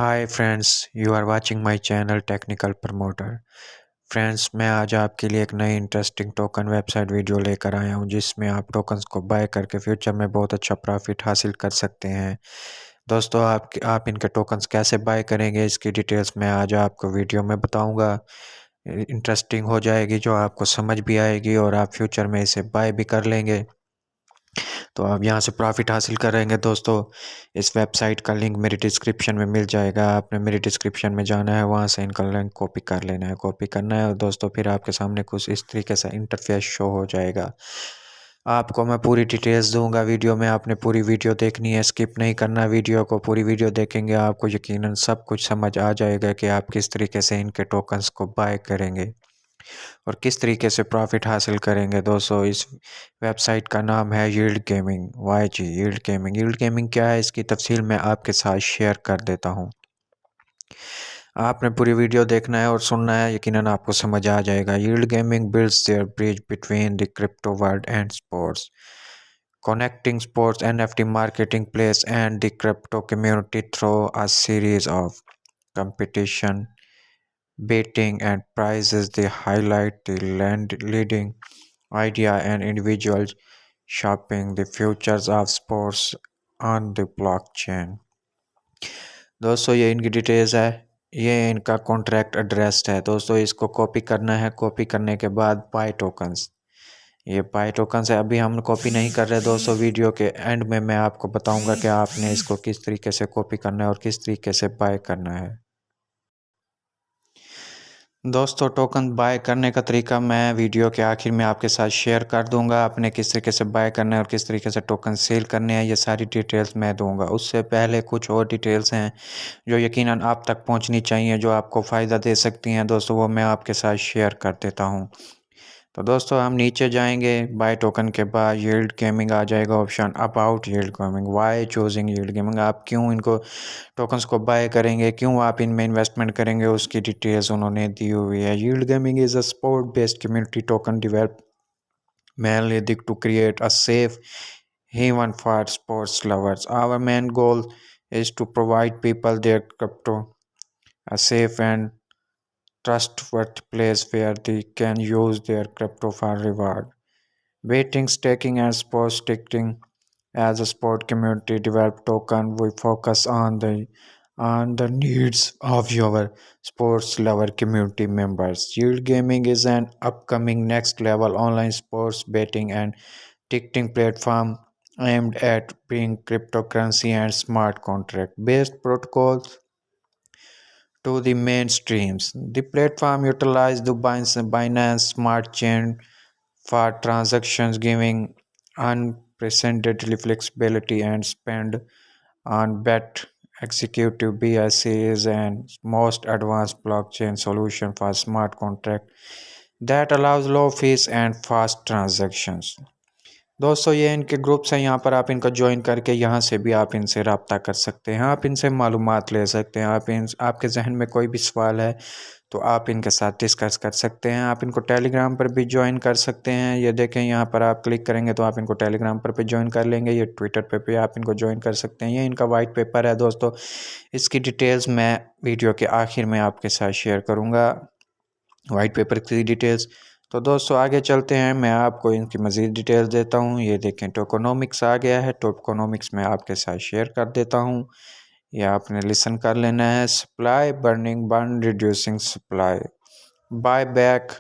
Hi friends, you are watching my channel Technical Promoter. Friends, मैं आज आपके लिए एक नई इंटरेस्टिंग टोकन वेबसाइट वीडियो लेकर आया हूं जिसमें आप टोकन्स को बाय करके फ्यूचर में बहुत अच्छा प्रॉफिट हासिल कर सकते हैं। दोस्तों, आप इनके टोकन्स कैसे बाय करेंगे इसकी डिटेल्स मैं आज आपको वीडियो में बताऊंगा। इंटरेस्टिंग हो जाएगी, जो आपको समझ भी आएगी और आप फ्यूचर में इसे बाय भी कर लेंगे तो आप यहाँ से प्रॉफिट हासिल करेंगे। दोस्तों, इस वेबसाइट का लिंक मेरी डिस्क्रिप्शन में मिल जाएगा। आपने मेरी डिस्क्रिप्शन में जाना है, वहाँ से इनका लिंक कॉपी कर लेना है, कॉपी करना है और दोस्तों फिर आपके सामने कुछ इस तरीके से इंटरफेस शो हो जाएगा। आपको मैं पूरी डिटेल्स दूंगा वीडियो में, आपने पूरी वीडियो देखनी है, स्किप नहीं करना वीडियो को। पूरी वीडियो देखेंगे आपको यकीनन सब कुछ समझ आ जाएगा कि आप किस तरीके से इनके टोकन्स को बाय करेंगे और किस तरीके से प्रॉफिट हासिल करेंगे। दोस्तों, इस वेबसाइट का नाम है yield gaming, YG yield gaming. Yield gaming क्या है, इसकी तफसील मैं आपके साथ शेयर कर देता हूँ। आपने पूरी वीडियो देखना है और सुनना है, यकीनन आपको समझ आ जाएगा। Yield Gaming builds their bridge between the crypto world and sports, connecting sports, NFT marketplace and the crypto community through a series of competition, betting and prizes. They highlight the leading idea and individuals shaping the futures of sports on the blockchain। दोस्तों, ये इनकी details है, ये इनका contract address है। दोस्तों, इसको copy करना है, कॉपी करने के बाद बाय टोकन्स, ये बाय टोकन्स है। अभी हम कॉपी नहीं कर रहे दोस्तों, वीडियो के एंड में मैं आपको बताऊंगा कि आपने इसको किस तरीके से कॉपी करना है और किस तरीके से बाय करना है। दोस्तों, टोकन बाय करने का तरीका मैं वीडियो के आखिर में आपके साथ शेयर कर दूंगा। आपने किस तरीके से बाय करना है और किस तरीके से टोकन सेल करने हैं, ये सारी डिटेल्स मैं दूंगा। उससे पहले कुछ और डिटेल्स हैं जो यकीनन आप तक पहुंचनी चाहिए, जो आपको फ़ायदा दे सकती हैं दोस्तों, वो मैं आपके साथ शेयर कर देता हूं। तो दोस्तों, हम नीचे जाएंगे, बाय टोकन के बाद यील्ड गेमिंग आ जाएगा option, about Yield Gaming, why choosing Yield Gaming. आप क्यों इनको टोकन्स को बाय करेंगे, क्यों आप इनमें इन्वेस्टमेंट करेंगे, उसकी डिटेल्स उन्होंने दी हुई है। Yield gaming is a sport based community token develop mainly to create a safe haven for sports lovers। Our main goal is to provide people their crypto a safe and trustworthy place where they can use their crypto for reward, betting, staking, and sports ticketing. As a sport community develop token, we focus on the needs of your sports lover community members. Yield Gaming is an upcoming next level online sports betting and ticketing platform aimed at bringing cryptocurrency and smart contract based protocols to the mainstreams. The platform utilizes the Binance Smart Chain for transactions, giving unprecedented flexibility and spend on bet executive. BSC is an most advanced blockchain solution for smart contract that allows low fees and fast transactions। दोस्तों, ये इनके groups हैं, यहाँ पर आप इनको join करके यहाँ से भी आप इनसे रब्ता कर सकते हैं, आप इनसे मालूमात ले सकते हैं। आपके जहन में कोई भी सवाल है तो आप इनके साथ डिस्कस कर सकते हैं। आप इनको टेलीग्राम पर भी ज्वाइन कर सकते हैं। ये देखें, यहाँ पर आप क्लिक करेंगे तो आप इनको टेलीग्राम पर भी ज्वाइन कर लेंगे। ये ट्विटर पर भी आप इनको ज्वाइन कर सकते हैं। ये इनका वाइट पेपर है दोस्तों, इसकी डिटेल्स मैं वीडियो के आखिर में आपके साथ शेयर करूँगा, वाइट पेपर की डिटेल्स। तो दोस्तों, आगे चलते हैं, मैं आपको इनकी मज़ीद डिटेल्स देता हूँ। ये देखें, टोकोनॉमिक्स आ गया है, टोकोनॉमिक्स में आपके साथ शेयर कर देता हूँ, ये आपने लिसन कर लेना है। Supply burning, burn reducing supply, buy back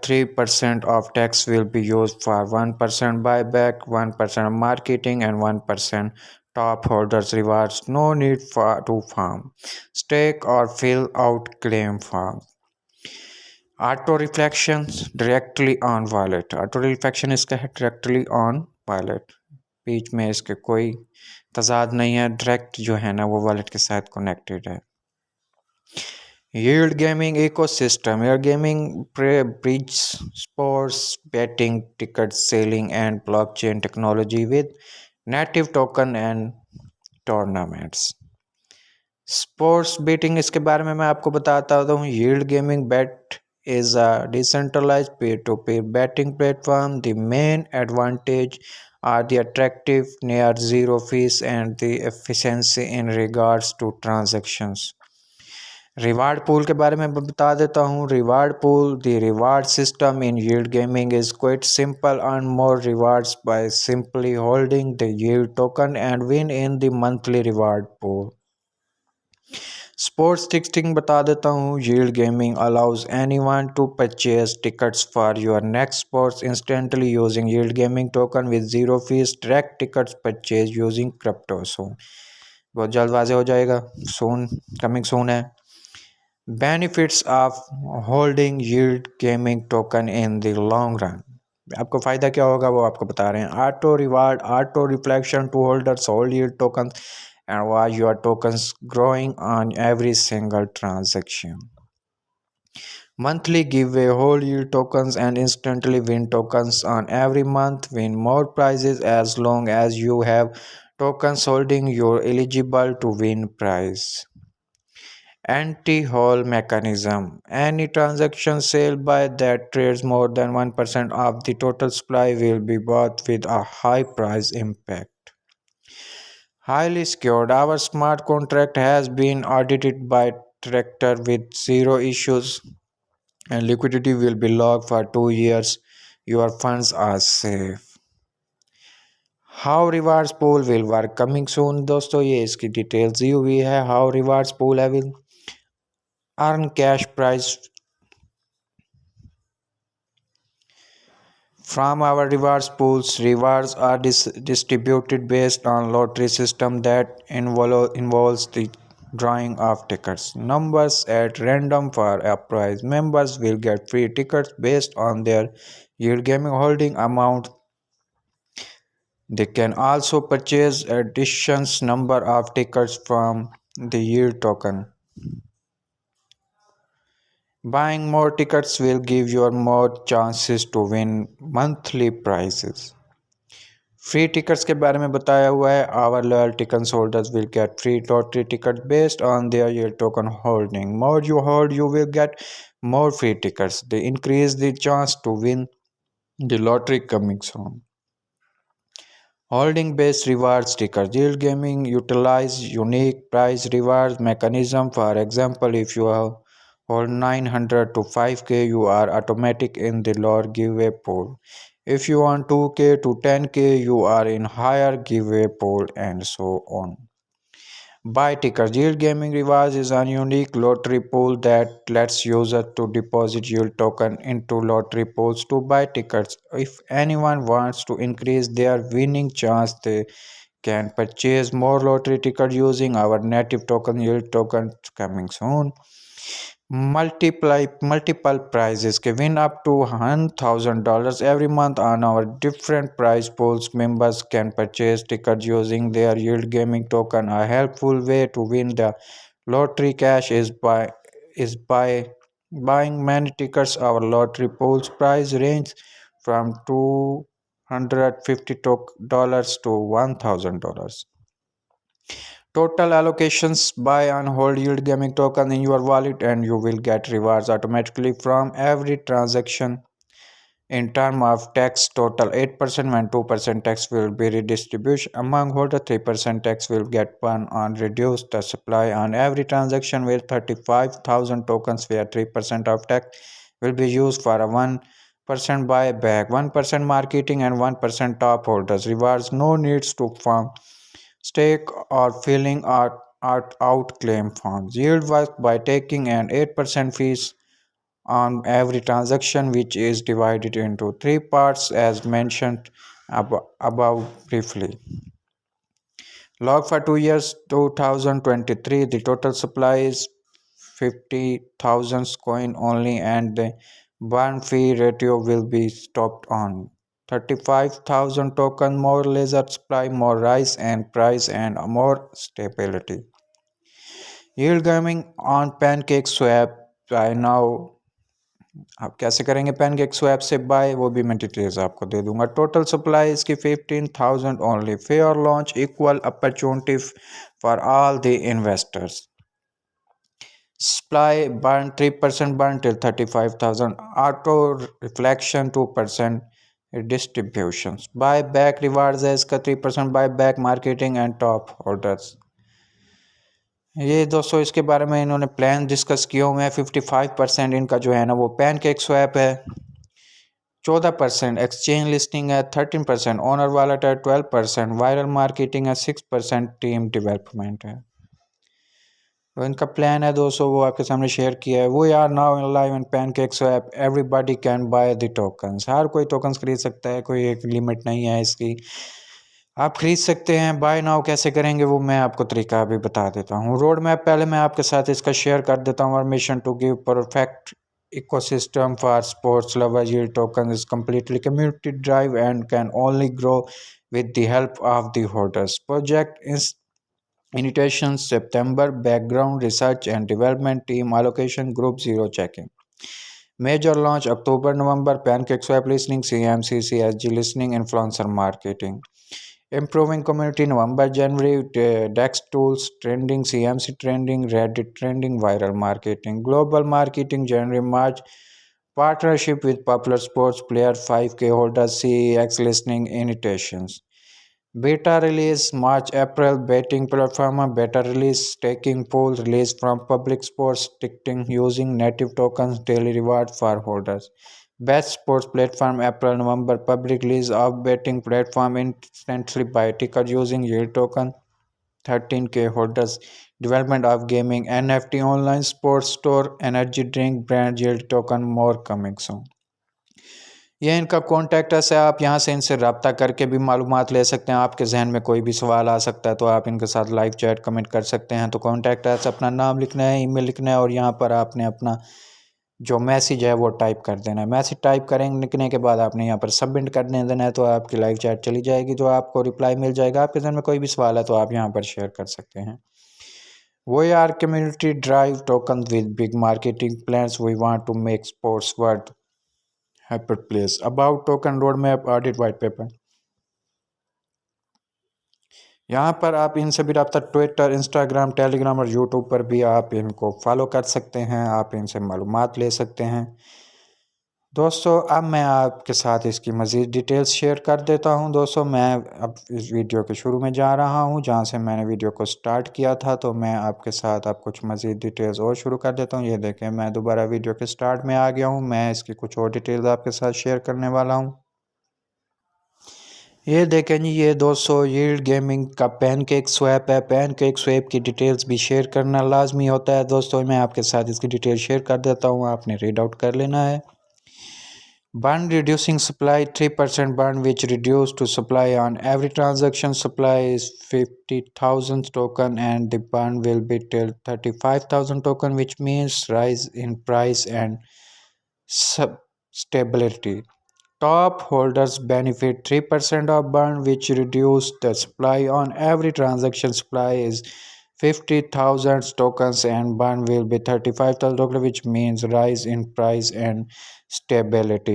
3% of tax will be used for 1% buyback, 1% marketing and 1% top holders rewards। No need to farm, stake or fill out claim form। Auto reflection directly on wallet, auto reflection इसका है directly on wallet, बीच में इसके कोई तजाद नहीं है, direct जो है ना वो वॉलेट के साथ कनेक्टेड है। Yield gaming ecosystem, yield gaming bridges sports betting, ticket selling and blockchain technology with native token and tournaments। Sports betting, इसके बारे में मैं आपको बताता हूँ। Yield Gaming bet is a decentralized peer-to-peer betting platform। The main advantage are the attractive near zero fees and the efficiency in regards to transactions. Reward pool के बारे में बता देता हूँ. Reward pool, the reward system in yield gaming is quite simple. Earn more rewards by simply holding the yield token and win in the monthly reward pool. Sports ticketing बता देता हूँ. Yield gaming allows anyone to purchase tickets for your next sports instantly using yield gaming token with zero fees. Track tickets purchase using crypto. soon बहुत जल्द वाजे हो जाएगा. soon coming soon है. Benefits of holding yield gaming token in the long run. आपको फ़ायदा क्या होगा वो आपको बता रहे हैं. Auto reward, auto reflection to holders hold yield tokens and watch your tokens growing on every single transaction. Monthly giveaway, hold yield tokens and instantly win tokens on every month. Win more prizes as long as you have tokens holding. You're eligible to win prize. Anti-hole mechanism. Any transaction sale by that trades more than 1% of the total supply will be bought with a high price impact. Highly secured. Our smart contract has been audited by Tractor with zero issues and liquidity will be locked for 2 years. Your funds are safe. How rewards pool will work coming soon. दोस्तों ये इसकी details दी हुई है. How rewards pool I will earn cash prize from our rewards pools. Rewards are distributed based on lottery system that involves the drawing of tickets. Numbers at random for a prize. Members will get free tickets based on their yield gaming holding amount. They can also purchase additions number of tickets from the yield token. Buying more tickets will give you more chances to win monthly prizes. Free tickets के बारे में बताया हुआ है. Our loyal ticket holders will get free lottery ticket based on their year token holding. More you hold you will get more free tickets. They increase the chance to win the lottery coming soon. Holding based rewards stickers. Yield gaming utilize unique prize rewards mechanism. For example, if you hold 900 to 5k, you are automatic in the lower giveaway pool. If you want 2k to 10k, you are in higher giveaway pool and so on. Buy tickers. Yield Gaming Rewards is a unique lottery pool that lets users to deposit yield token into lottery pools to buy tickets. If anyone wants to increase their winning chance, they can purchase more lottery tickets using our native token yield token coming soon. Multiple prizes. Can win up to $1,000 every month on our different prize pools. Members can purchase tickets using their yield gaming token. A helpful way to win the lottery cash is by buying many tickets. Our lottery pools price range from $250 to $1,000. Total allocations. Buy and hold yield gaming token in your wallet and you will get rewards automatically from every transaction. In terms of tax, total 8% when 2% tax will be redistributed among holders. 3% tax will get one on reduce the supply on every transaction with 35,000 tokens where 3% of tax will be used for a 1% buyback, 1% marketing and 1% top holders. Rewards no needs to farm stake or filling out claim forms. Yield works by taking an 8% fees on every transaction, which is divided into three parts as mentioned above briefly. Log for 2 years 2023, the total supply is 50,000 coin only and the burn fee ratio will be stopped on 35,000 token, more laser supply, more rise and price and more stability. Yield gaming on pancake swap. I now आप कैसे करेंगे pancake swap से bye वो भी मैं details आपको दे दूंगा. Total supply इसकी 15,000 only. Fair launch equal opportunity for all the investors. Supply burn 3% burn till 35,000. Auto reflection 2%. Distribution buy back rewards है इसका 3% buy back marketing and top holders. ये दोस्तों इसके बारे में इन्होंने प्लान डिस्कस किए हुए हैं। 55% इनका जो है ना वो पैनकेक स्वैप है, 14% एक्सचेंज लिस्टिंग है, 13% ओनर वॉलेट है, 12% वायरल मार्केटिंग है, 6% टीम डेवलपमेंट है। तो इनका प्लान है दोस्तों वो आपके सामने शेयर किया है। We are now live in PancakeSwap, everybody can buy the tokens. हर कोई टोकन्स खरीद सकता है, कोई एक लिमिट नहीं है इसकी, आप खरीद सकते हैं। बाय नाउ कैसे करेंगे वो मैं आपको तरीका अभी बता देता हूँ। रोड मैप पहले मैं आपके साथ इसका शेयर कर देता हूँ। और mission to give perfect ecosystem for sports lovers. Yield token is completely community drive and can only grow with the help of the holders. Project is initiation September, background research and development team allocation group 0 checking. Major launch October November, pancake swap listening, CMC CSG listening, influencer marketing. Improving community November January, DEX tools trending, CMC trending, Reddit trending, viral marketing. Global marketing January March, partnership with popular sports player 5K holders, CEX listening invitations. Beta release March April, betting platform beta release, staking pool release from public sports ticketing using native tokens, daily reward for holders. Best sports platform April November, public release of betting platform instantly buy ticket using yield token, 13K holders. Development of gaming NFT online sports store, energy drink brand yield token, more coming soon. ये इनका contact है, आप यहाँ से इनसे रब्ता करके भी मालूमात ले सकते हैं। आपके जहन में कोई भी सवाल आ सकता है तो आप इनके साथ लाइव चैट कमेंट कर सकते हैं। तो कॉन्टैक्ट है, अपना नाम लिखना है, ईमेल लिखना है और यहाँ पर आपने अपना जो मैसेज है वो टाइप कर देना है। मैसेज टाइप करेंगे लिखने के बाद आपने यहाँ पर सबमिट करने देना है, तो आपकी लाइव चैट चली जाएगी, तो आपको रिप्लाई मिल जाएगा। आपके जहन में कोई भी सवाल है तो आप यहाँ पर शेयर कर सकते हैं। We are community drive token with big marketing plans. We want to make sports world happy place. About token roadmap audit white paper. यहाँ पर आप इनसे भी रब्ता ट्विटर, इंस्टाग्राम, टेलीग्राम और यूट्यूब पर भी आप इनको फॉलो कर सकते हैं, आप इनसे मालूमात ले सकते हैं। दोस्तों अब मैं आपके साथ इसकी मज़ीद डिटेल्स शेयर कर देता हूं। दोस्तों मैं अब इस वीडियो के शुरू में जा रहा हूं जहां से मैंने वीडियो को स्टार्ट किया था, तो मैं आपके साथ अब कुछ मज़ीद डिटेल्स और शुरू कर देता हूं। ये देखें मैं दोबारा वीडियो के स्टार्ट में आ गया हूं। मैं इसकी कुछ और डिटेल्स आपके साथ शेयर करने वाला हूँ। ये देखें जी, ये दोस्तों यील्ड गेमिंग का पैनकेक स्वैप है। पैनकेक स्वैप की डिटेल्स भी शेयर करना लाजमी होता है। दोस्तों मैं आपके साथ इसकी डिटेल शेयर कर देता हूँ, आपने रीड आउट कर लेना है। Burn reducing supply 3% burn which reduced to supply on every transaction. Supply is 50,000 token and the burn will be till 35,000 token, which means rise in price and stability. Top holders benefit 3% of burn which reduce the supply on every transaction. Supply is 50,000 tokens and burn will be 35,000 tokens, which means rise in price and stability.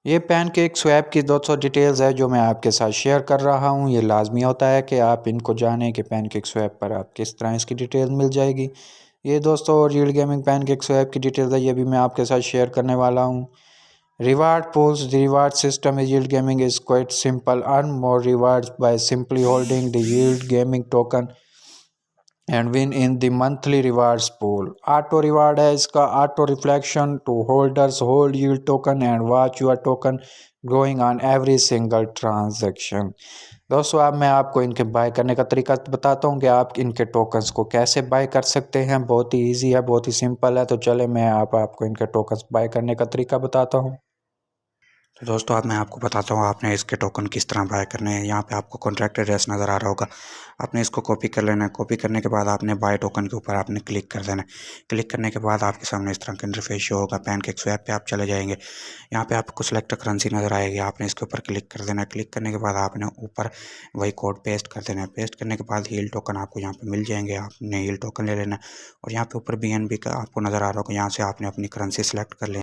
ये pancake swap की 200 details है जो मैं आपके साथ share कर रहा हूँ। ये लाजमी होता है कि आप इनको जानें कि पैनकेक स्वैप पर आप किस तरह इसकी डिटेल्स मिल जाएगी। ये दोस्तों और यील्ड गेमिंग पैनकेक स्वैप की डिटेल्स है, ये भी मैं आपके साथ शेयर करने वाला हूँ। Reward pools, the reward system is yield gaming is quite simple. Earn more rewards by simply holding the yield gaming token and win in the monthly rewards pool. Auto reward है इसका, auto reflection to holders hold yield token and watch your token growing on every single transaction. दोस्तों अब मैं आपको इनके bye करने का तरीका बताता हूँ कि आप इनके टोकन्स को कैसे बाय कर सकते हैं। बहुत ही इजी है, बहुत ही सिंपल है। तो चले मैं आपको इनके टोकन्स बाय करने का तरीका बताता हूँ। तो दोस्तों अब मैं आपको बताता हूँ आपने इसके टोकन किस तरह बाय करने हैं। यहाँ पे आपको कॉन्ट्रैक्ट एड्रेस नज़र आ रहा होगा, आपने इसको कॉपी कर लेना है। कॉपी करने के बाद आपने बाय टोकन के ऊपर आपने क्लिक कर देना है। क्लिक करने के बाद आपके सामने इस तरह का इंटरफेस शो होगा। पैनकेक स्वैप पे आप चले जाएंगे, यहाँ पे आपको सिलेक्ट करेंसी नज़र आएगी, आपने इसके ऊपर क्लिक कर देना है। क्लिक करने के बाद आपने ऊपर वही कोड पेस्ट कर देना है। पेस्ट करने के बाद हील टोकन आपको यहाँ पर मिल जाएंगे, आपने हील टोकन ले लेना है। और यहाँ पे ऊपर BNB का आपको नज़र आ रहा होगा, यहाँ से आपने अपनी करेंसी सेलेक्ट कर लेना।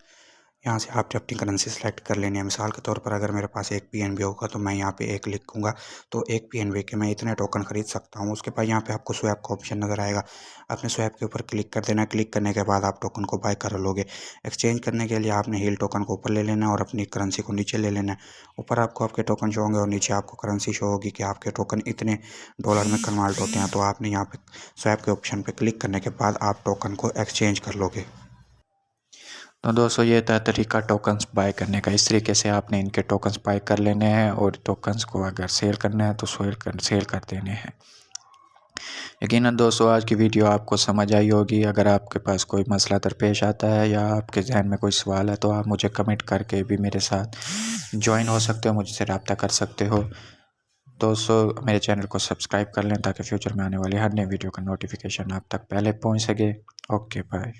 यहाँ से आपने अपनी करेंसी सेलेक्ट कर लेनी है। मिसाल के तौर पर अगर मेरे पास एक पीएनबी होगा तो मैं यहाँ पे एक लिखूंगा, तो एक पीएनबी के मैं इतने टोकन खरीद सकता हूँ। उसके बाद यहाँ पे आपको स्वैप का ऑप्शन नज़र आएगा, आपने स्वैप के ऊपर क्लिक कर देना है। क्लिक करने के बाद आप टोकन को बाय कर लोगे। एक्सचेंज करने के लिए आपने हील टोकन को ऊपर ले लेना है और अपनी करेंसी को नीचे ले लेना है। ऊपर आपको आपके टोकन शो होंगे और नीचे आपको करेंसी शो होगी कि आपके टोकन इतने डॉलर में कन्वर्ट होते हैं। तो आपने यहाँ पे स्वैप के ऑप्शन पर क्लिक करने के बाद आप टोकन को एक्सचेंज कर लोगे। तो दोस्तों ये था तरीका टोकन्स बाय करने का। इस तरीके से आपने इनके टोकन्स बाय कर लेने हैं और टोकन्स को अगर सेल करना है तो सेल कर देने हैं। यकीनन दोस्तों आज की वीडियो आपको समझ आई होगी। अगर आपके पास कोई मसला दरपेश आता है या आपके जहन में कोई सवाल है तो आप मुझे कमेंट करके भी मेरे साथ ज्वाइन हो सकते हो, मुझसे रब्ता कर सकते हो। दोस्तों मेरे चैनल को सब्सक्राइब कर लें ताकि फ्यूचर में आने वाली हर नई वीडियो का नोटिफिकेशन आप तक पहले पहुंच सके। Okay bye.